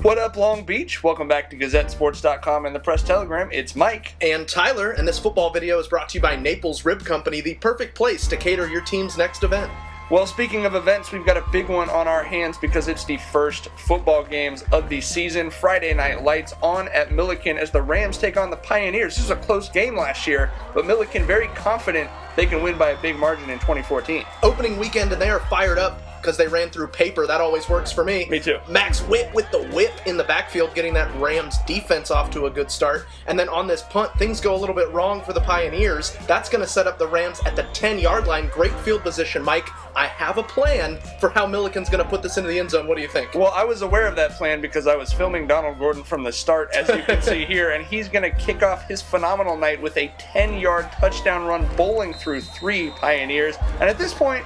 What up, Long Beach? Welcome back to GazetteSports.com and the Press Telegram. It's Mike. And Tyler, and this football video is brought to you by Naples Rib Company, the perfect place to cater your team's next event. Well, speaking of events, we've got a big one on our hands because it's the first football games of the season. Friday night lights on at Millikan as the Rams take on the Pioneers. This was a close game last year, but Millikan very confident they can win by a big margin in 2014. Opening weekend, and they are fired up because they ran through paper. That always works for me. Me too. Max Witt with the whip in the backfield, getting that Rams defense off to a good start. And then on this punt, things go a little bit wrong for the Pioneers. That's going to set up the Rams at the 10-yard line. Great field position, Mike. I have a plan for how Millikan's going to put this into the end zone. What do you think? Well, I was aware of that plan because I was filming Donald Gordon from the start, as you can see here, and he's going to kick off his phenomenal night with a 10-yard touchdown run bowling through 3 Pioneers. And at this point,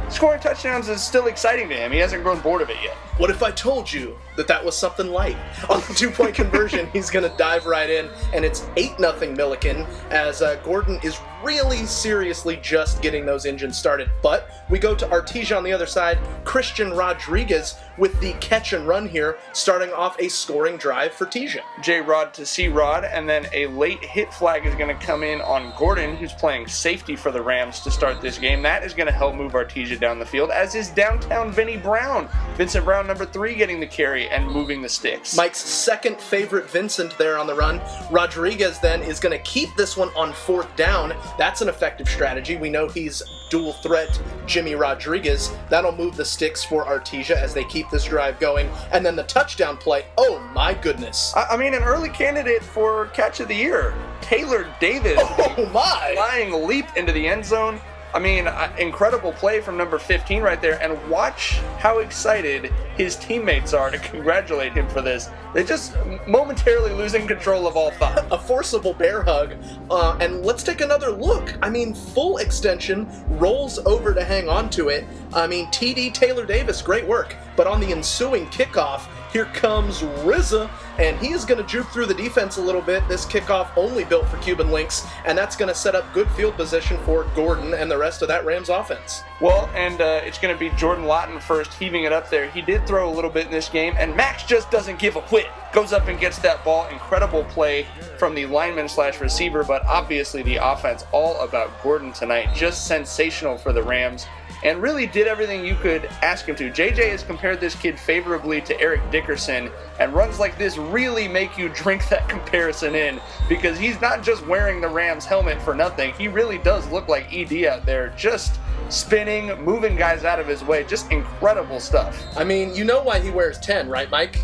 scoring touchdowns is still exciting to him. He hasn't grown bored of it yet. What if I told you that was something light? On the 2-point conversion, he's going to dive right in, and it's 8-0 Millikan, as Gordon is really seriously just getting those engines started. But we go to Artesia on the other side. Christian Rodriguez with the catch and run here, starting off a scoring drive for Artesia. J-Rod to C-Rod, and then a late hit flag is going to come in on Gordon, who's playing safety for the Rams to start this game. That is going to help move Artesia down the field, as is downtown Vinny Brown. Vincent Brown, number 3, getting the carry and moving the sticks. Mike's second favorite Vincent there on the run. Rodriguez then is going to keep this one on 4th down. That's an effective strategy. We know he's dual threat Jimmy Rodriguez. That'll move the sticks for Artesia as they keep this drive going. And then the touchdown play. Oh my goodness. I mean, an early candidate for catch of the year. Taylor Davis. Oh my. Flying leap into the end zone. I mean, incredible play from number 15 right there, and watch how excited his teammates are to congratulate him for this. They're just momentarily losing control of all thought. A forcible bear hug, and let's take another look. I mean, full extension, rolls over to hang on to it. I mean, TD Taylor Davis, great work. But on the ensuing kickoff, here comes RZA, and he is going to juke through the defense a little bit. This kickoff only built for Cuban links, and that's going to set up good field position for Gordon and the rest of that Rams offense. Well, and it's going to be Jordan Lawton first, heaving it up there. He did throw a little bit in this game, and Max just doesn't give a whit. Goes up and gets that ball. Incredible play from the lineman/receiver, but obviously the offense all about Gordon tonight. Just sensational for the Rams, and really did everything you could ask him to. JJ has compared this kid favorably to Eric Dickerson, and runs like this really make you drink that comparison in, because he's not just wearing the Rams helmet for nothing. He really does look like ED out there, just spinning, moving guys out of his way. Just incredible stuff. I mean, you know why he wears 10, right, Mike?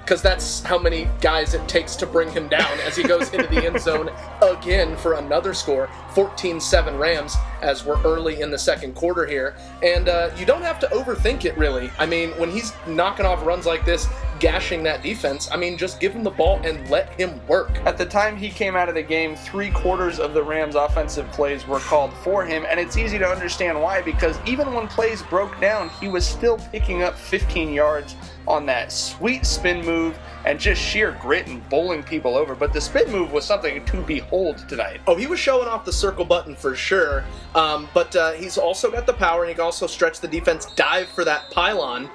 Because that's how many guys it takes to bring him down as he goes into the end zone again for another score. 14-7 Rams as we're early in the second quarter here. And you don't have to overthink it, really. I mean, when he's knocking off runs like this, gashing that defense, I mean, just give him the ball and let him work. At the time he came out of the game, 3/4 of the Rams' offensive plays were called for him, and it's easy to understand why, because even when plays broke down, he was still picking up 15 yards on that sweet spin move and just sheer grit and bowling people over. But the spin move was something to behold tonight. Oh, he was showing off the circle button for sure, but he's also got the power, and he can also stretch the defense, dive for that pylon,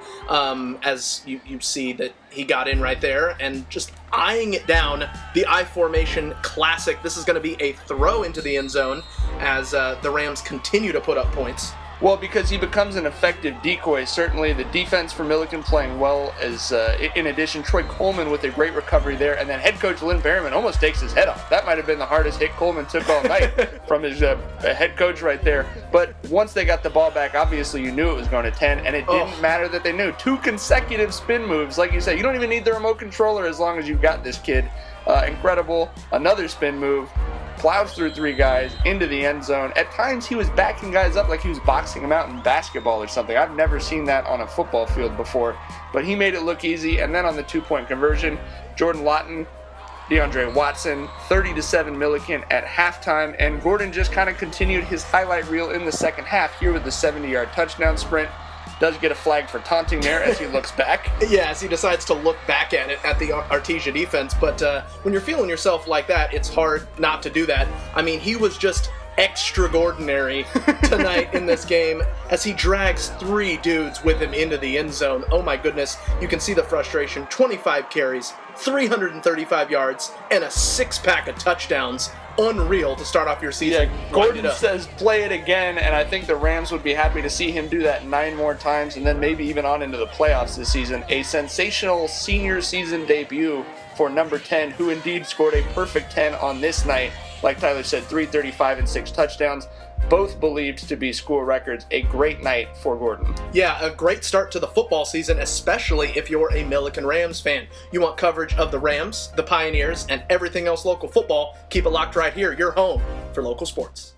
as you see that he got in right there, and just eyeing it down. The I formation, classic. This is going to be a throw into the end zone as the Rams continue to put up points. Well, because he becomes an effective decoy. Certainly the defense for Millikan playing well, as in addition, Troy Coleman with a great recovery there, and then head coach Lynn Berryman almost takes his head off. That might have been the hardest hit Coleman took all night from his head coach right there. But once they got the ball back, obviously you knew it was going to 10, and it didn't matter that they knew. 2 consecutive spin moves. Like you said, you don't even need the remote controller as long as you've got this kid. Incredible. Another spin move. Plows through 3 guys into the end zone. At times he was backing guys up like he was boxing them out in basketball or something. I've never seen that on a football field before, but he made it look easy. And then on the 2-point conversion, Jordan Lawton, DeAndre Watson, 30-7 Millikan at halftime, and Gordon just kind of continued his highlight reel in the second half here with the 70-yard touchdown sprint. Does get a flag for taunting there as he looks back. Yeah, as he decides to look back at it at the Artesia defense. But when you're feeling yourself like that, it's hard not to do that. I mean, he was just extraordinary tonight in this game as he drags 3 dudes with him into the end zone. Oh my goodness, you can see the frustration. 25 carries, 335 yards, and a 6-pack of touchdowns. Unreal to start off your season. Yeah, Gordon says play it again, and I think the Rams would be happy to see him do that 9 more times and then maybe even on into the playoffs this season. A sensational senior season debut for number 10, who indeed scored a perfect 10 on this night. Like Tyler said, 335 and 6 touchdowns, both believed to be school records. A great night for Gordon. Yeah, a great start to the football season, especially if you're a Millikan Rams fan. You want coverage of the Rams, the Pioneers, and everything else local football? Keep it locked right here, your home for local sports.